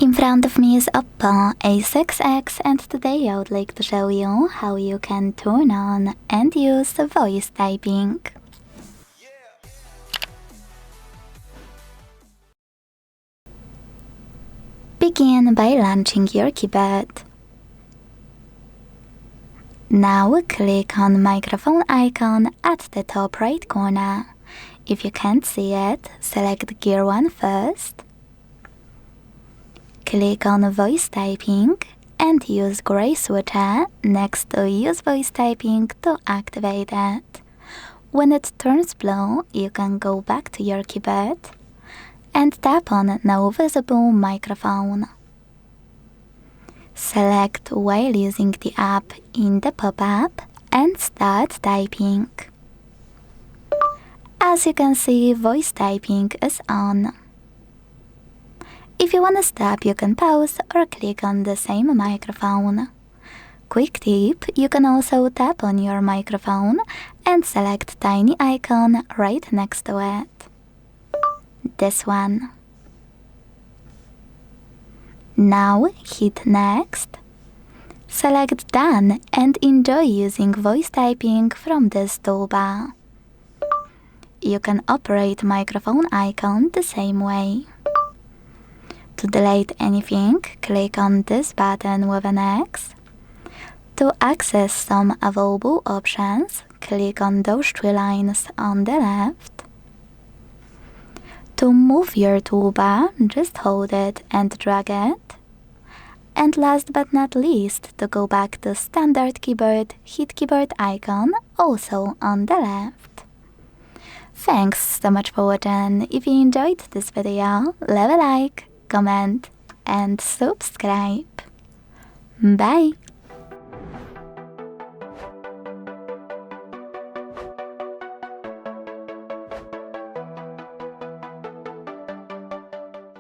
In front of me is OPPO A6x, and today I would like to show you how you can turn on and use voice typing. Begin by launching your keyboard. Now click on microphone icon at the top right corner. If you can't see it, select Gear 1 first. Click on voice typing and use gray switcher next to use voice typing to activate it. When it turns blue, you can go back to your keyboard and tap on no visible microphone. Select while using the app in the pop-up and start typing. As you can see, voice typing is on. If you want to stop, you can pause or click on the same microphone. Quick tip, you can also tap on your microphone and select tiny icon right next to it. This one. Now hit next. Select done and enjoy using voice typing from this toolbar. You can operate microphone icon the same way. To delete anything, click on this button with an X. To access some available options, click on those three lines on the left. To move your toolbar, just hold it and drag it. And last but not least, to go back to standard keyboard, hit keyboard icon, also on the left. Thanks so much for watching. If you enjoyed this video, leave a like, comment and subscribe. Bye!